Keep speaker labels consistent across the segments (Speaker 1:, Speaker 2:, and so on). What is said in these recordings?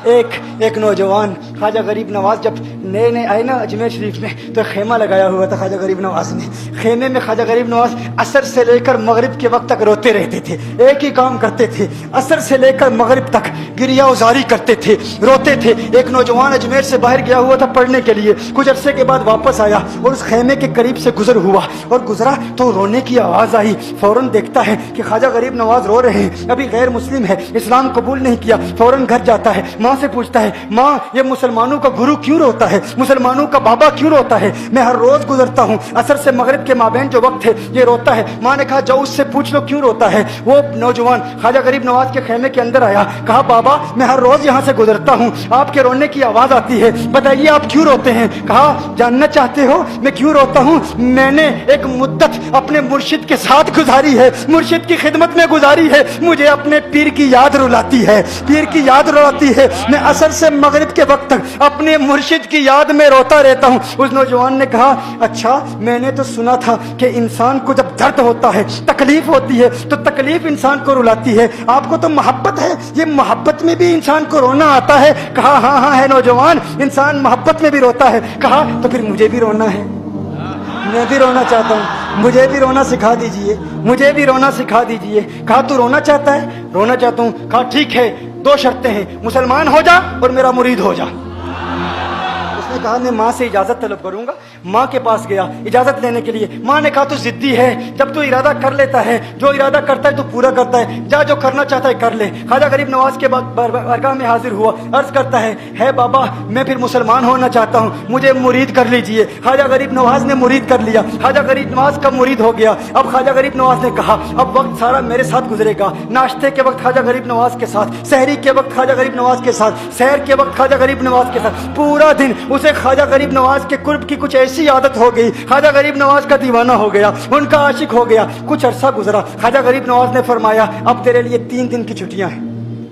Speaker 1: एक नौजवान ख्वाजा गरीब नवाज जब नए नए आए ना अजमेर शरीफ में, तो खेमा लगाया हुआ था ख्वाजा गरीब नवाज ने। खेमे में ख्वाजा गरीब नवाज असर से लेकर मगरिब के वक्त तक रोते रहते थे। एक ही काम करते थे, असर से लेकर मगरिब तक गिरिया उजारी करते थे, रोते थे। एक नौजवान अजमेर से बाहर गया हुआ था पढ़ने के लिए, कुछ अरसे के बाद वापस आया और उस खेमे के करीब से गुजर हुआ और गुजरा तो रोने की आवाज़ आई। फौरन देखता है कि ख्वाजा गरीब नवाज रो रहे हैं, अभी गैर मुस्लिम है, इस्लाम कबूल नहीं किया। फौरन घर जाता है, माँ से पूछता है, माँ ये मुसलमानों का गुरु क्यों रोता है, मुसलमानों का बाबा क्यों रोता है? मैं हर रोज गुजरता हूँ, असर से मगरिब के माबैन जो वक्त है ये रोता है। माँ ने कहा जाओ उससे पूछ लो क्यों रोता है। वो नौजवान ख्वाजा गरीब नवाज के खेमे के अंदर आया, कहा बाबा मैं हर रोज यहाँ से गुजरता हूँ, आपके रोने की आवाज आती है, बताइए आप क्यों रोते हैं? कहा जानना चाहते हो मैं क्यों रोता हूँ? मैंने एक मुद्दत अपने मुर्शिद के साथ गुजारी है, मुर्शिद की खिदमत में गुजारी है, मुझे अपने पीर की याद रुलाती है, पीर की याद रुलाती है। मैं असर से मगरिब के वक्त तक अपने मुर्शिद की याद में रोता रहता हूँ। उस नौजवान ने कहा अच्छा मैंने तो सुना था कि इंसान को जब दर्द होता है, तकलीफ होती है, तो तकलीफ इंसान को रुलाती है, आपको तो मोहब्बत है, ये मोहब्बत में भी इंसान को रोना आता है? कहा हाँ हाँ है नौजवान, इंसान मोहब्बत में भी रोता है। कहा तो फिर मुझे भी रोना है, मैं भी रोना चाहता हूँ, मुझे भी रोना सिखा दीजिए, मुझे भी रोना सिखा दीजिए। कहा तू रोना चाहता है? रोना चाहता हूँ। कहा ठीक है, दो शर्तें हैं, मुसलमान हो जा और मेरा मुरीद हो जा। उसने कहा मैं माँ से इजाजत तलब करूंगा। माँ के पास गया इजाजत लेने के लिए। माँ ने कहा तू जिद्दी है, जब तू इरादा कर लेता है, जो इरादा करता है तो पूरा करता है, जा जो करना चाहता है कर ले। ख्वाजा गरीब नवाज के बारगाह में हाजिर हुआ, अर्ज करता है बाबा मैं फिर मुसलमान होना चाहता हूँ, मुझे मुरीद कर लीजिए। ख्वाजा गरीब नवाज ने मुरीद कर लिया, ख्वाजा गरीब नवाज का मुरीद हो गया। अब ख्वाजा गरीब नवाज ने कहा अब वक्त सारा मेरे साथ गुजरेगा, नाश्ते के वक्त ख्वाजा गरीब नवाज के साथ, सहरी के वक्त ख्वाजा गरीब नवाज के साथ, सैर के वक्त ख्वाजा गरीब नवाज के साथ, पूरा दिन उसे ख्वाजा गरीब नवाज के कुर्ब की कुछ ऐसी आदत हो गई, ख्वाजा गरीब नवाज का दीवाना हो गया, उनका आशिक हो गया। कुछ अरसा गुजरा, ख्वाजा गरीब नवाज ने फरमाया अब तेरे लिए 3 दिन की छुट्टियां हैं,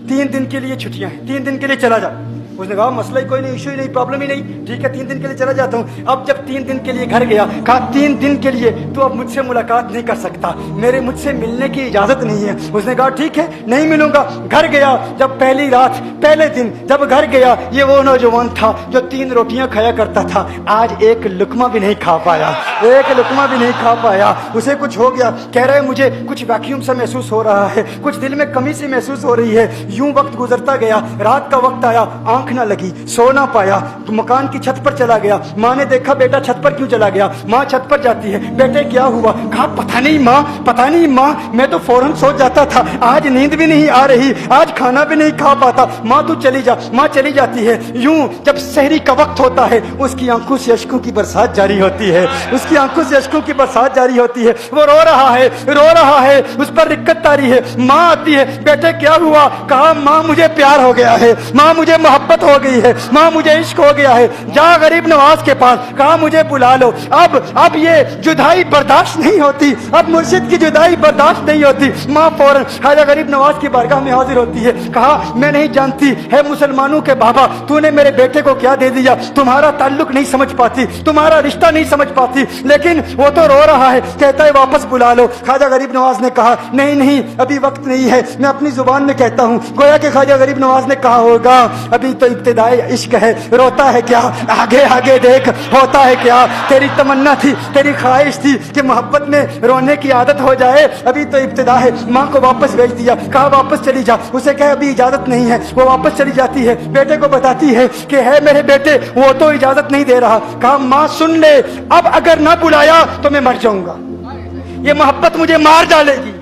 Speaker 1: 3 दिन के लिए छुट्टियां हैं, 3 दिन के लिए चला जा। उसने कहा मसला ही कोई नहीं, इशू ही नहीं, प्रॉब्लम ही नहीं, ठीक है 3 दिन के लिए चला जाता हूँ। अब जब 3 दिन के लिए घर गया, कहा 3 दिन के लिए तू अब मुझसे मुलाकात नहीं कर सकता, मेरे मुझसे मिलने की इजाजत नहीं है। उसने कहा ठीक है नहीं मिलूंगा। घर गया, जब पहली रात पहले दिन जब घर गया, ये वो नौजवान था जो 3 रोटियां खाया करता था, आज एक लुकमा भी नहीं खा पाया, एक लुकमा भी नहीं खा पाया। उसे कुछ हो गया, कह रहा है मुझे कुछ वैक्यूम सा महसूस हो रहा है, कुछ दिल में कमी सी महसूस हो रही है। यूं वक्त गुजरता गया, रात का वक्त आया, आंख ना लगी, सो ना पाया, तो मकान की छत पर चला गया। माँ ने देखा बेटा छत पर क्यों चला गया? माँ छत पर जाती है, बेटे क्या हुआ? कहा पता नहीं माँ, पता नहीं माँ, मैं तो फौरन सो जाता था, आज नींद भी नहीं आ रही, आज खाना भी नहीं खा पाता। माँ तू चली जा। माँ चली जाती है। यूं जब सहरी का वक्त होता है, उसकी आंखों से अश्कों की बरसात जारी होती है, उसकी आंखों से अश्कों की बरसात जारी होती है। वो रो रहा है, रो रहा है, उस पर दिक्कत तारी है। माँ आती है, बेटे क्या हुआ? कहा माँ मुझे प्यार हो गया है, माँ मुझे मोहब्बत हो गई है, माँ मुझे इश्क हो गया है, जा गरीब नवाज के पास, कहा मुझे बुला लो। अब ये जुदाई बर्दाश्त नहीं होती, अब मुर्शिद की जुदाई बर्दाश्त नहीं होती। माँ फौरन ख्वाजा गरीब नवाज की बारगाह में हाजिर होती है। कहा मैं नहीं जानती है मुसलमानों के बाबा, तूने मेरे बेटे को क्या दे दिया, तुम्हारा ताल्लुक नहीं समझ पाती, तुम्हारा रिश्ता नहीं समझ पाती, लेकिन वो तो रो रहा है, कहता है वापस बुला लो। ख्वाजा गरीब नवाज ने कहा नहीं नहीं अभी वक्त नहीं है, मैं अपनी जुबान में कहता हूँ। गोया कि ख्वाजा गरीब नवाज ने कहा होगा अभी तो इब्तिदाई इश्क है, रोता है क्या, आगे आगे देख होता है क्या। तेरी तमन्ना थी, तेरी ख्वाहिश थी कि मोहब्बत में रोने की आदत हो जाए, अभी तो इब्तिदा है। माँ को वापस भेज दिया, कहा वापस चली जा। उसे कहे अभी इजाजत नहीं है, वो वापस चली जाती है, बेटे को बताती है कि है मेरे बेटे वो तो इजाजत नहीं दे रहा। कहा माँ सुन ले, अब अगर ना बुलाया तो मैं मर जाऊंगा, ये मोहब्बत मुझे मार डालेगी,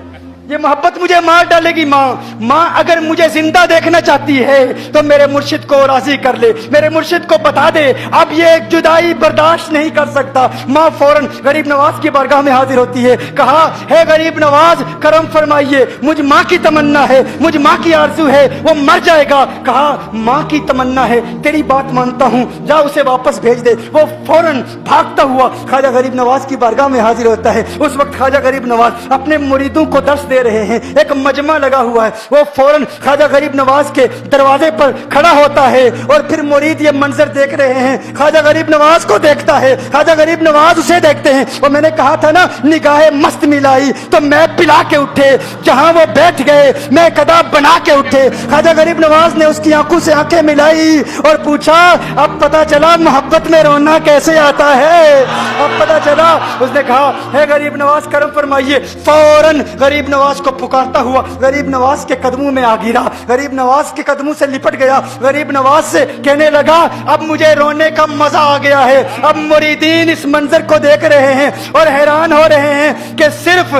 Speaker 1: ये मोहब्बत मुझे मार डालेगी। माँ अगर मुझे जिंदा देखना चाहती है तो मेरे मुर्शिद को राजी कर ले, मेरे मुर्शिद को बता दे अब ये जुदाई बर्दाश्त नहीं कर सकता। माँ फौरन गरीब नवाज की बारगाह में हाजिर होती है। कहा है गरीब नवाज करम फरमाइए, मुझ माँ की तमन्ना है, मुझ माँ की आरज़ू है, वो मर जाएगा। कहा माँ की तमन्ना है, तेरी बात मानता हूँ, जा उसे वापस भेज दे। वो फौरन भागता हुआ ख्वाजा गरीब नवाज की बारगाह में हाजिर होता है। उस वक्त ख्वाजा गरीब नवाज अपने मुरीदों को दर्श دے رہے ہیں, ایک مجمع لگا ہوا ہے. وہ فوراً خواجہ غریب نواز کے دروازے پر کھڑا ہوتا ہے اور پھر مرید یہ منظر دیکھ رہے ہیں. خواجہ غریب نواز کو دیکھتا ہے, خواجہ غریب نواز اسے دیکھتے ہیں. اور میں نے کہا تھا نا نگاہ مست ملائی تو میں پلا کے اٹھے, جہاں وہ بیٹھ گئے میں قدا بنا کے اٹھے. خواجہ غریب نواز نے اس کی آنکھوں سے آنکھیں ملائی اور پوچھا اب پتا چلا محبت میں رونا کیسے آتا ہے, اب پتا چلا. اس نے کہا ہے غریب نواز کرم فرمائیے. فوراً غریب نواز کو پکارتا ہوا غریب نواز کے قدموں میں آ گرا, غریب نواز کے قدموں سے لپٹ گیا. غریب نواز سے کہنے لگا اب مجھے رونے کا مزہ آ گیا ہے. اب مریدین اس منظر کو دیکھ رہے ہیں اور حیران ہو رہے ہیں کہ صرف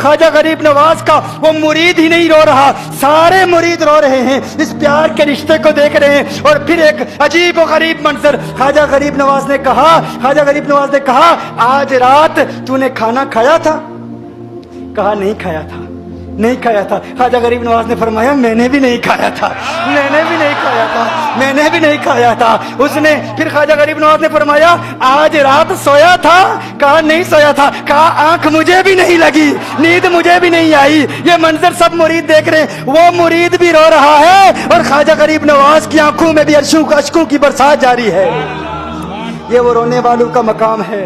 Speaker 1: خواجہ غریب نواز کا وہ مرید ہی نہیں رو رہا, سارے مرید رو رہے ہیں, اس پیار کے رشتے کو دیکھ رہے ہیں. اور پھر ایک عجیب و غریب منظر. خواجہ غریب نواز نے کہا آج رات تو نے کھانا کھایا تھا؟ کہا نہیں کھایا تھا. خواجہ غریب نواز نے فرمایا میں نے بھی نہیں کھایا تھا. اس نے پھر خواجہ غریب نواز نے فرمایا آج رات سویا تھا؟ کہا نہیں سویا تھا. کہا آنکھ مجھے بھی نہیں لگی, نیند مجھے بھی نہیں آئی. یہ منظر سب مرید دیکھ رہے ہیں, وہ مرید بھی رو رہا ہے اور خواجہ غریب نواز کی آنکھوں میں بھی اشکوں کی برسات جاری ہے. یہ وہ رونے والوں کا مقام ہے.